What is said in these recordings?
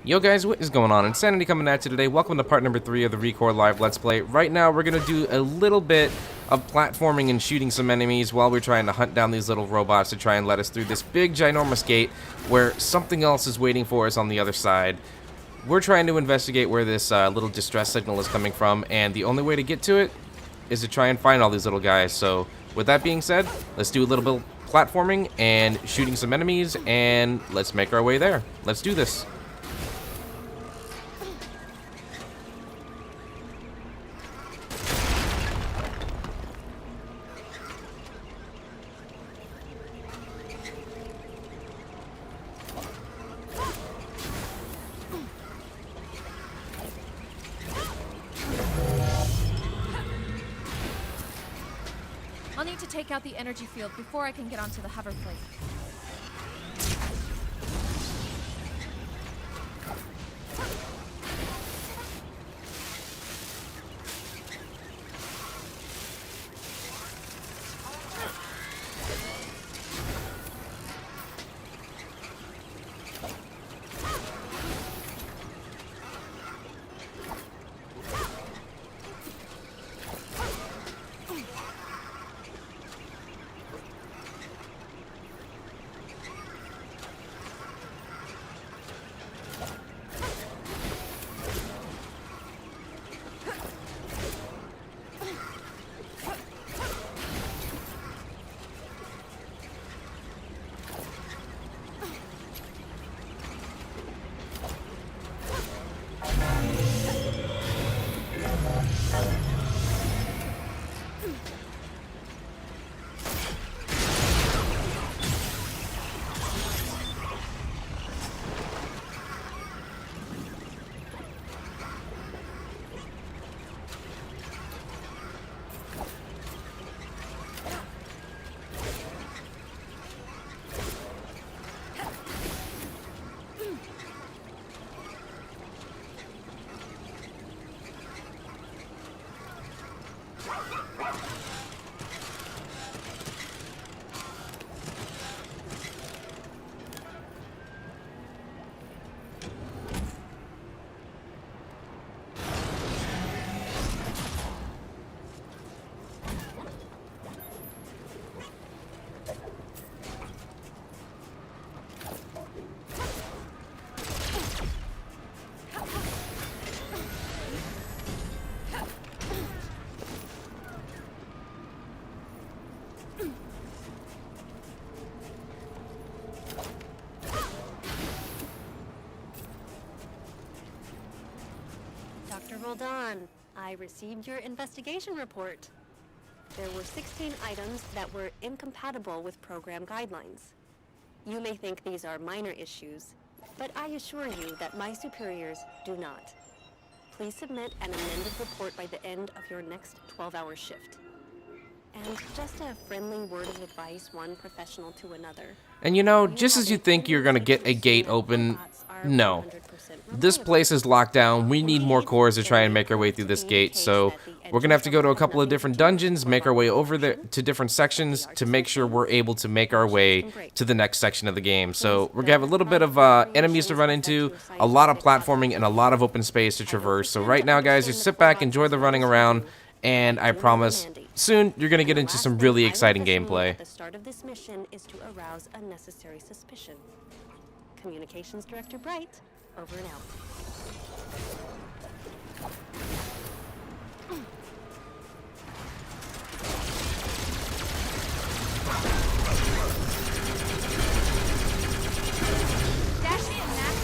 Yo guys, what is going on? Insanity coming at you today. Welcome to part number 3 of the ReCore Live Let's Play. Right now we're going to do a little bit of platforming and shooting some enemies while we're trying to hunt down these little robots to try and let us through this big ginormous gate where something else is waiting for us on the other side. We're trying to investigate where this little distress signal is coming from, and the only way to get to it is to try and find all these little guys. So with that being said, let's do a little bit of platforming and shooting some enemies, and let's make our way there. Let's do this. I'll need to take out the energy field before I can get onto the hover plate. Dr. Roldan, I received your investigation report. There were 16 items that were incompatible with program guidelines. You may think these are minor issues, but I assure you that my superiors do not. Please submit an amended report by the end of your next 12-hour shift. And just a friendly word of advice, one professional to another. And you know, just as you think you're gonna get a gate open, no. This place is locked down. We need more cores to try and make our way through this gate, so we're gonna have to go to a couple of different dungeons, make our way over there to different sections to make sure we're able to make our way to the next section of the game. So we're gonna have a little bit of enemies to run into, a lot of platforming, and a lot of open space to traverse. So right now, guys, just sit back, enjoy the running around, and I promise, soon you're gonna get into some really exciting gameplay. The start of this mission is to arouse unnecessary suspicion. Communications Director Bright, over and out. Dash in, Max.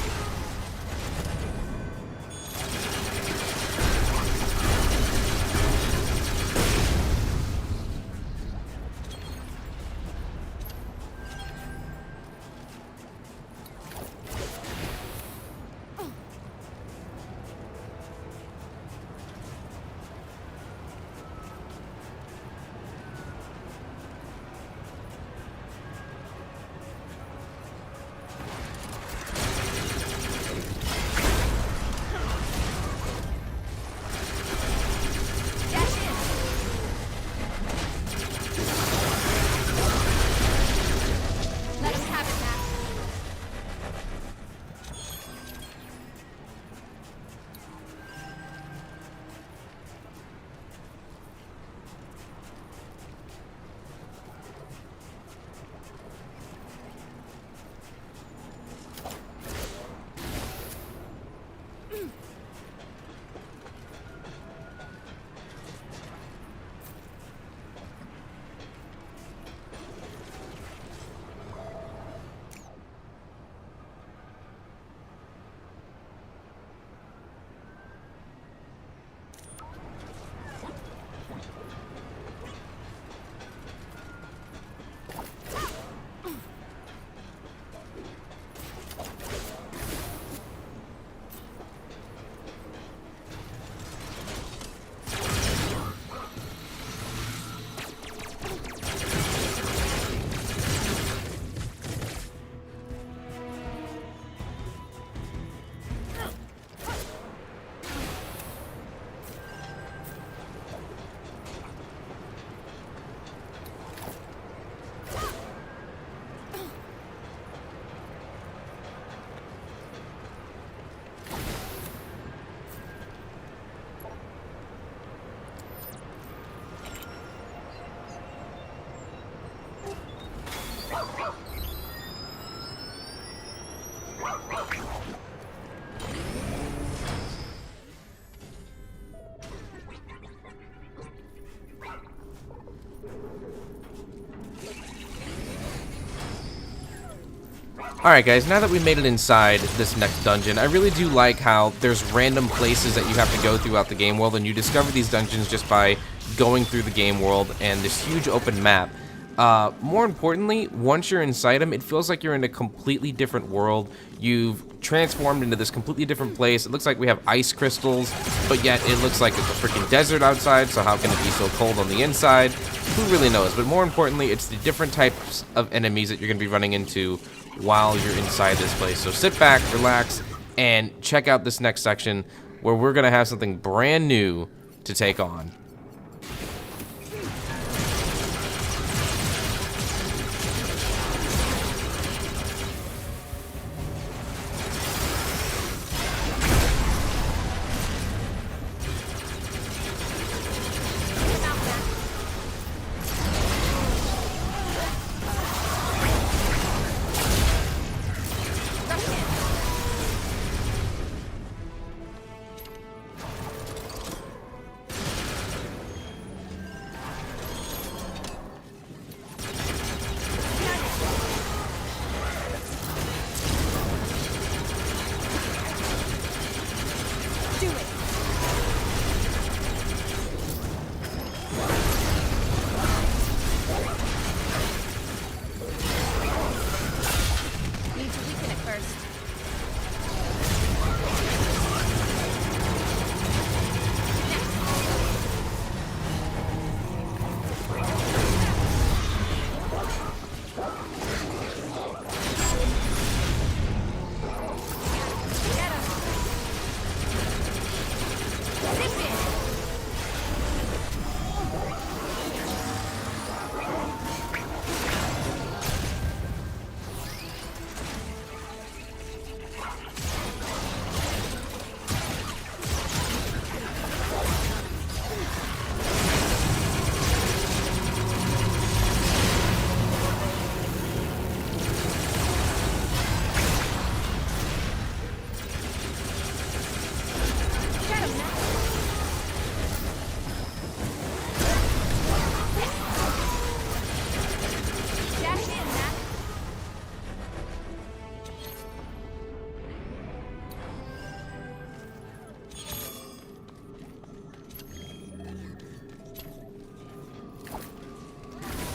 Alright guys, now that we made it inside this next dungeon, I really do like how there's random places that you have to go throughout the game world, and you discover these dungeons just by going through the game world and this huge open map. More importantly, once you're inside them, it feels like you're in a completely different world. You've transformed into this completely different place. It looks like we have ice crystals, but yet it looks like it's a freaking desert outside, so how can it be so cold on the inside? Who really knows? But more importantly, it's the different types of enemies that you're going to be running into while you're inside this place. So sit back, relax, and check out this next section where we're going to have something brand new to take on.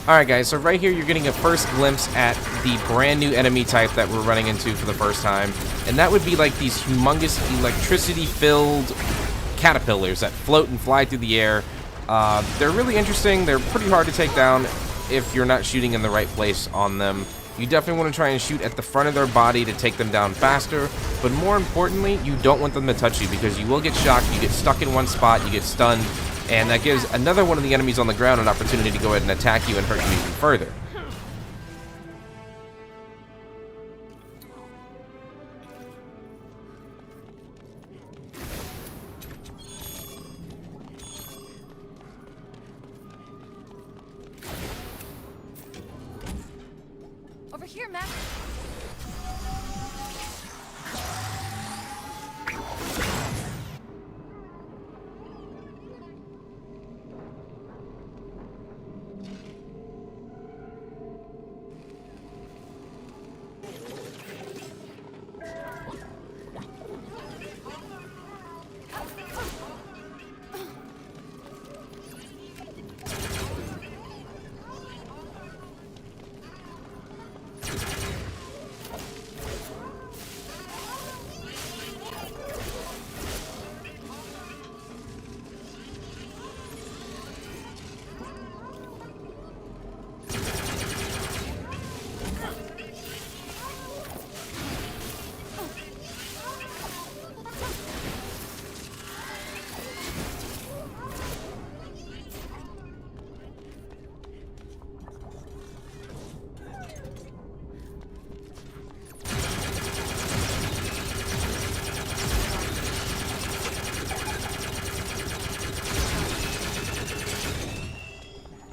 Alright guys, so right here you're getting a first glimpse at the brand new enemy type that we're running into for the first time. And that would be like these humongous electricity-filled caterpillars that float and fly through the air. They're really interesting. They're pretty hard to take down if you're not shooting in the right place on them. You definitely want to try and shoot at the front of their body to take them down faster. But more importantly, you don't want them to touch you because you will get shocked, you get stuck in one spot, you get stunned. And that gives another one of the enemies on the ground an opportunity to go ahead and attack you and hurt you even further. Over here, Matt.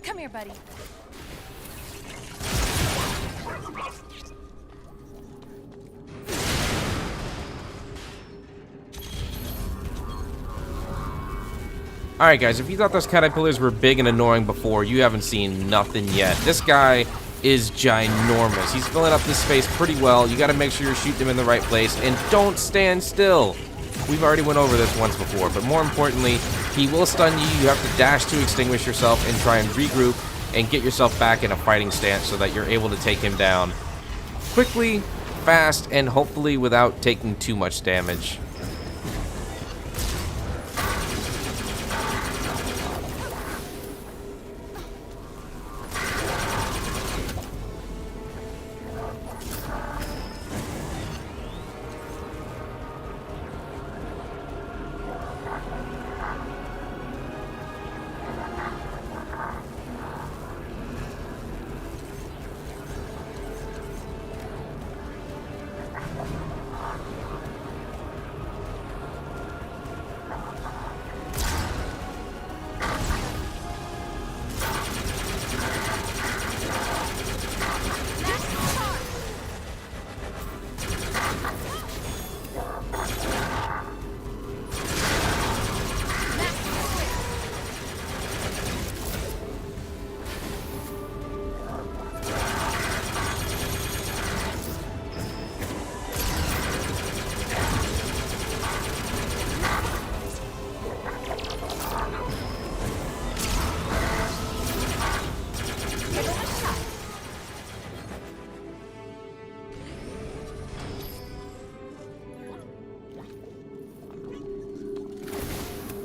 Come here, buddy. Alright guys, if you thought those caterpillars were big and annoying before, you haven't seen nothing yet. This guy is ginormous. He's filling up this space pretty well. You gotta make sure you're shooting him in the right place, and don't stand still. We've already went over this once before, but more importantly, he will stun you. You have to dash to extinguish yourself and try and regroup and get yourself back in a fighting stance so that you're able to take him down quickly, fast, and hopefully without taking too much damage.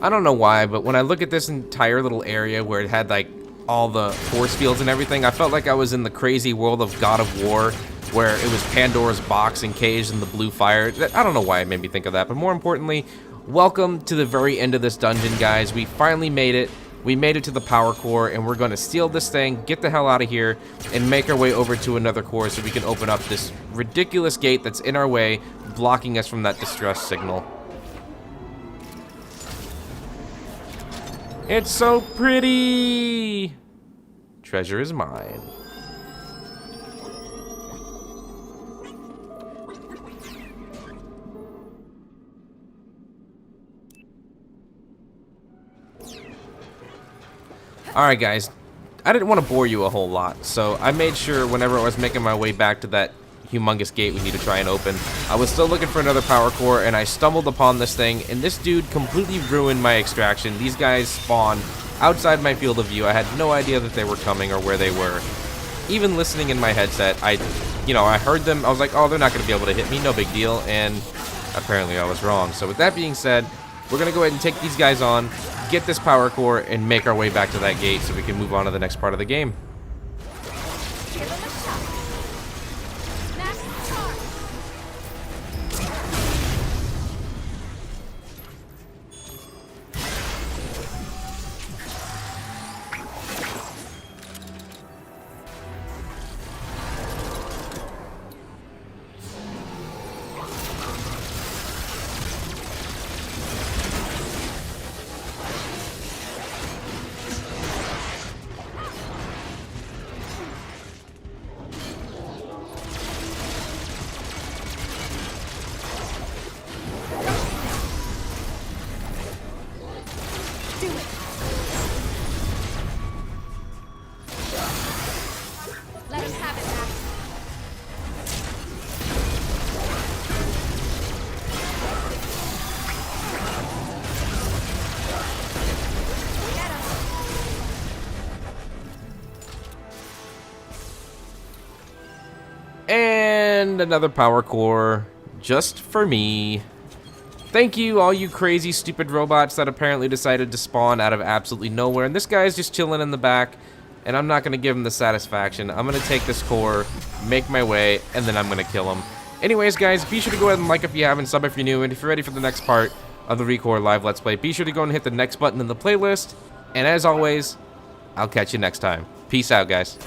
I don't know why, but when I look at this entire little area where it had like all the force fields and everything, I felt like I was in the crazy world of God of War, where it was Pandora's box encaged in the blue fire. I don't know why it made me think of that, but more importantly, welcome to the very end of this dungeon, guys. We finally made it. We made it to the power core, and we're going to steal this thing, get the hell out of here, and make our way over to another core so we can open up this ridiculous gate that's in our way, blocking us from that distress signal. It's so pretty! Treasure is mine. Alright guys, I didn't want to bore you a whole lot, so I made sure whenever I was making my way back to that humongous gate we need to try and open, I was still looking for another power core, and I stumbled upon this thing, and this dude completely ruined my extraction. These guys spawned outside my field of view. I had no idea that they were coming or where they were. Even listening in my headset, I heard them. I was like, oh, they're not going to be able to hit me, no big deal, and apparently I was wrong. So with that being said, we're going to go ahead and take these guys on, get this power core, and make our way back to that gate so we can move on to the next part of the game. And another power core just for me. Thank you, all you crazy, stupid robots that apparently decided to spawn out of absolutely nowhere. And this guy's just chilling in the back, and I'm not going to give him the satisfaction. I'm going to take this core, make my way, and then I'm going to kill him. Anyways, guys, be sure to go ahead and like if you haven't, sub if you're new, and if you're ready for the next part of the ReCore Live Let's Play, be sure to go and hit the next button in the playlist. And as always, I'll catch you next time. Peace out, guys.